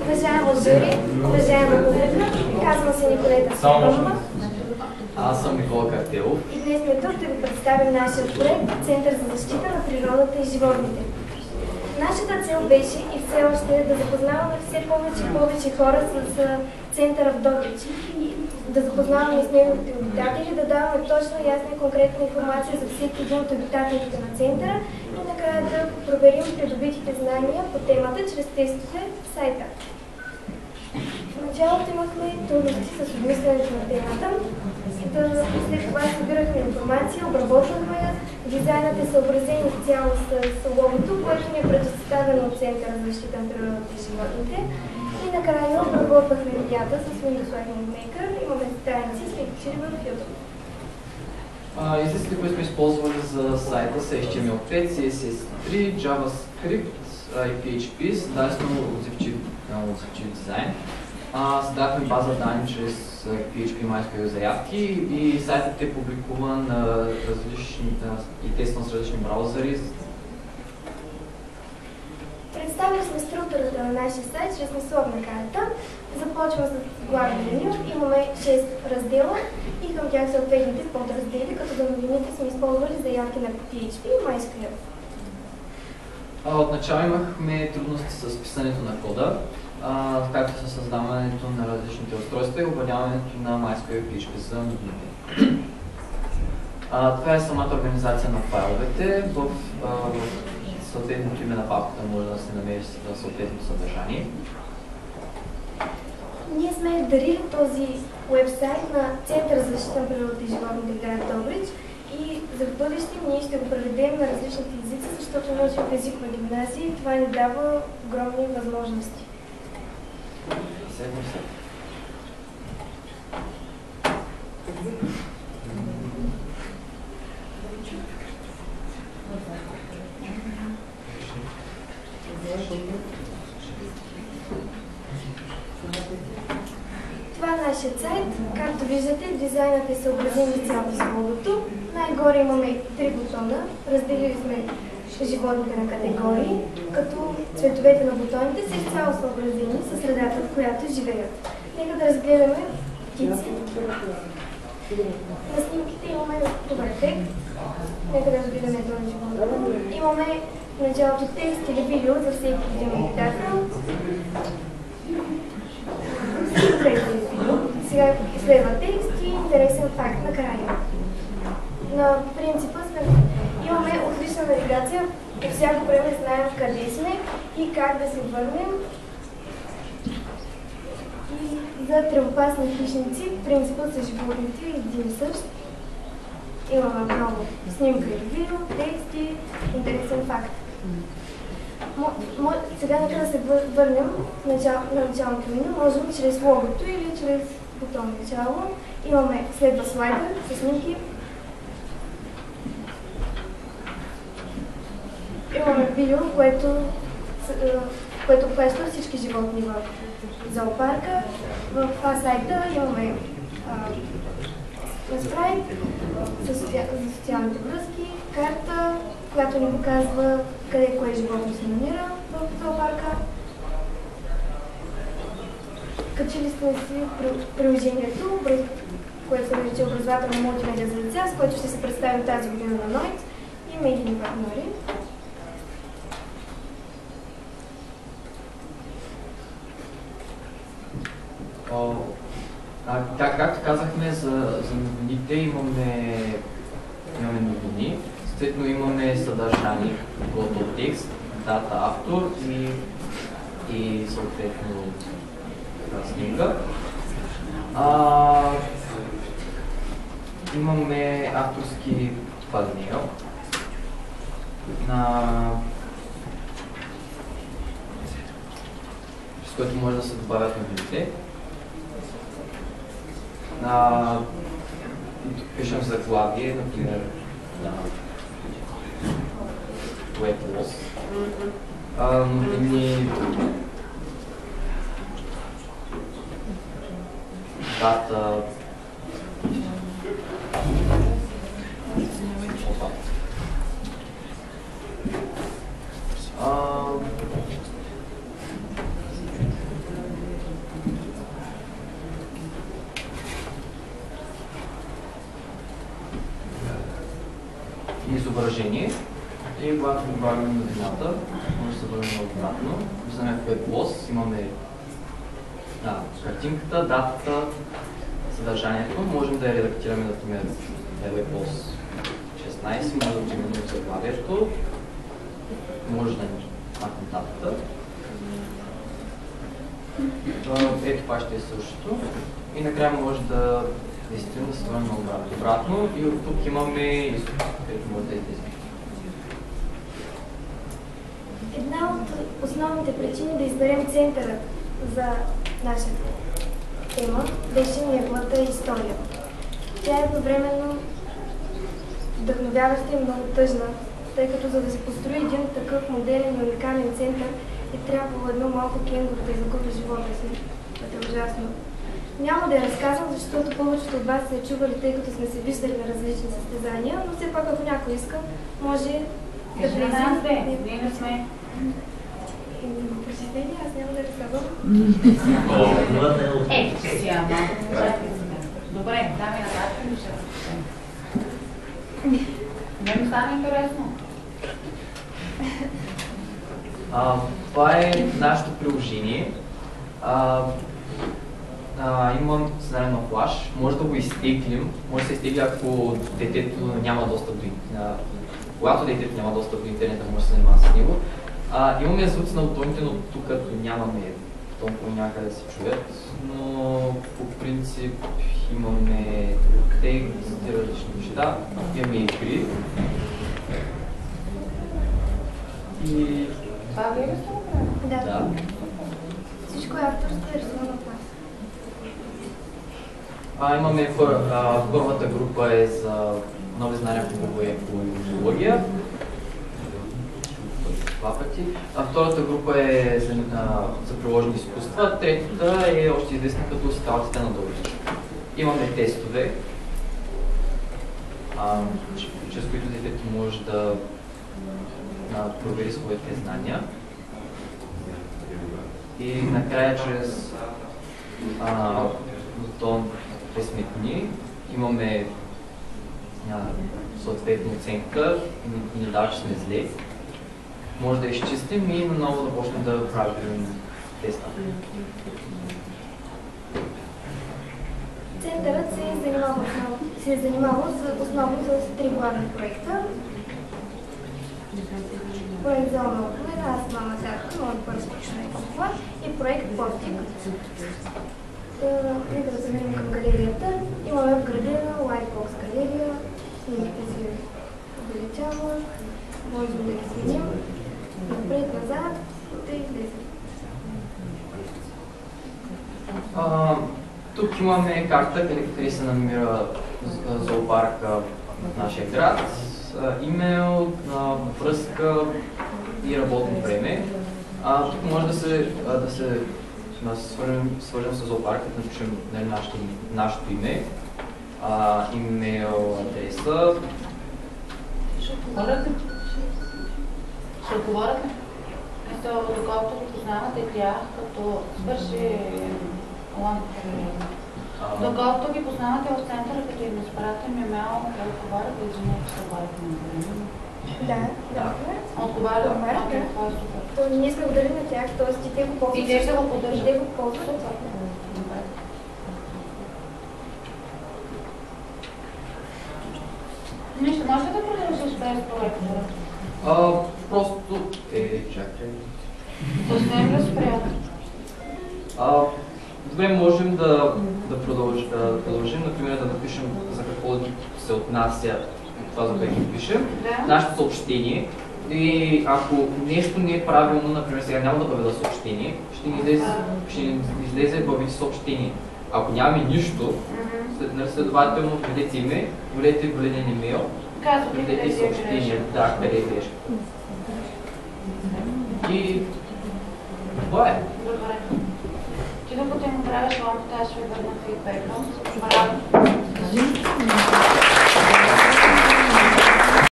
Уважаемо жури, уважаема публика, казвам се Николета Степанова. Аз съм Никола Картелов. И днес сме тук да ви представим нашия проект Център за защита на природата и животните. Нашата цел беше и все още е да запознаваме все повече и повече хора с центъра в Добрич и да запознаваме с неговите обитатели, да даваме точно, ясна и конкретна информация за всеки един от обитателите на центъра и накрая да проверим придобитите знания по темата чрез тестове в сайта. В началото имахме трудности с обмислянето на темата, след това събирахме информация, обработвахме я, дизайнът е съобразен изцяло с логото, което ни е предоставено от Центъра за защита на природата и животните. И накрая обработвахме видеята с Windows Learning Maker. Имаме страници, сме качили в YouTube. Езиците, които сме използвали за сайта са HTML5, CSS3, JavaScript и PHP. Създали сме отзивчив дизайн. Създадахме база данни чрез PHP MySQL заявки и сайтът е публикуван и тестван с различни браузъри. Представили сме структурата на нашия сайт чрез насловна карта. Започваме с главно меню. Имаме 6 раздела и към тях съответните подраздели, като за новините сме използвали заявки на PHP и MySQL. Отначало имахме трудности с писането на кода, както с създаването на различните устройства и обединяването на MySQL и PHP за новините. Това е самата организация на файловете. В съответното име на папката може да се намери съответното съдържание. Ние сме дарили този уебсайт на Център за защита на природата и животните в град Добрич и за в бъдеще ние ще го преведем на различните езици, защото научим в езикова гимназия и това ни дава огромни възможности. Това е нашият сайт. Както виждате, дизайнът е съобразен изцяло с логото. Най-горе имаме 3 бутона. Разделили сме животните на категории, като цветовете на бутоните са изцяло съобразени с средата, в която живеят. Нека да разгледаме птици. На снимките имаме добър текст. Нека да разгледаме едно животно. Имаме в началото текст или видео за всеки един обитател. Сега следва текст и интересен факт накрая. На принципа имаме отлична навигация, по всяко време знаем къде сме и как да се върнем. И за тревопасни хищници принципът са животните един и същ. Имаме много снимка и видео, текст и интересен факт. Сега нека да се върнем на началното меню. Можем чрез логото или чрез бутон начало. Имаме следва слайдер с снимки. Имаме видео, което обхваща всички животни в зоопарка. В сайта имаме настройки за социалните връзки, карта, която ни показва къде кое животно се намира в зоопарка. Качили сме си приложението, което се нарича образователна мултимедия за деца, с което ще се представим тази година на НОИТ и медийни партньори. Както казахме, за новините имаме новини, съответно имаме съдържание, готов текст, дата, автор и съответно снимка. Имаме авторски панел, с който може да се добавят новините. Пишем заглавие, например, на Web Loss. Новини, дата, изображение и когато добавим новината, може да се върнем обратно. Виждаме в WebPost, имаме картинката, датата, съдържанието. Можем да я редактираме, например, WebPost 16, може да отидем в заглавието, може да махнем датата. Ето това ще е същото. И накрая може да действително да се върнем обратно и от тук имаме изход, където може да излезе. Една от основните причини да изберем центъра за нашата тема беше неговата история. Тя е едновременно вдъхновяваща и много тъжна, тъй като за да се построи един такъв модерен и уникален център е трябвало едно малко кенгуру да изгуби живота си. Това е ужасно. Няма да я разказвам, защото повечето от вас са я чували, тъй като сме се виждали на различни състезания, но все пак ако някой иска, може да влезе. Ние не сме. Посетение, аз няма да разказвам. Си, ама. Добре, дами нататък ми ще разкажем. Не ми стана интересно. Това е нашето приложение. Имам създаден на флаш. Може да го изтеглим. Може да се изтегли, ако детето няма достъп до интернет. Когато детето няма достъп до интернет, може да се занимава с него. Имаме звуци на бутоните, но тук нямаме толкова някъде да се чуят, но по принцип имаме тексти, различни неща, имаме игри. И... Това вие ли сте го правили? Да. Всичко е авторско и рисувано от нас. Имаме първата група е за нови знания по екология. Два пъти. Втората група е за приложени изкуства, третата е още известна като скалците на Добрич. Имаме тестове, чрез които детето може да провери своите знания. И накрая чрез бутон пресметни имаме съответно оценка и ни дава, че сме зле. Може да изчистим и наново да почнем да правим теста. Центърът се е занимавал основно с три главни проекта. Проект за около аз мама сядка, много бързо човек и проект Портик. Нека да се минем към галерията. Имаме вградена Lightbox галерия. Снимите си увеличава. Можем да ги сменим. Напред, назад, от 10. Тук имаме карта, къде се намира зоопарка в нашия град, имейл, връзка и работно време. Тук може да се свържем с зоопарка, да напишем нашето име, имейл адреса. Ще отговорят ли? Ще отговорят ли? Доколкото го познавате тях, като свърши доколкото ги познавате в центъра, като им изпратим имейл, да отговарят ли за нещо се отговарят на време? Да. Отговарят? Това е супер. Ние сме ударили на тях, т.е. те го ползват. И те ще го поддържат. Те го ползват. Нищо, може ли да продължиш без проектора? Просто... чакай. С него ли спрят? Добре, можем да продължим, например да напишем за какво се отнася това, за което пишем, нашето съобщение. И ако нещо не е правилно, например сега няма да въведа съобщение, ще ни излезе въведи съобщение. Ако нямаме нищо, следователно введете име, введете валиден имейл, введете съобщение, къде е грешка. И това е. Добре. Ти докато им правиш лампата, аз ще ви върна фидбека. Браво!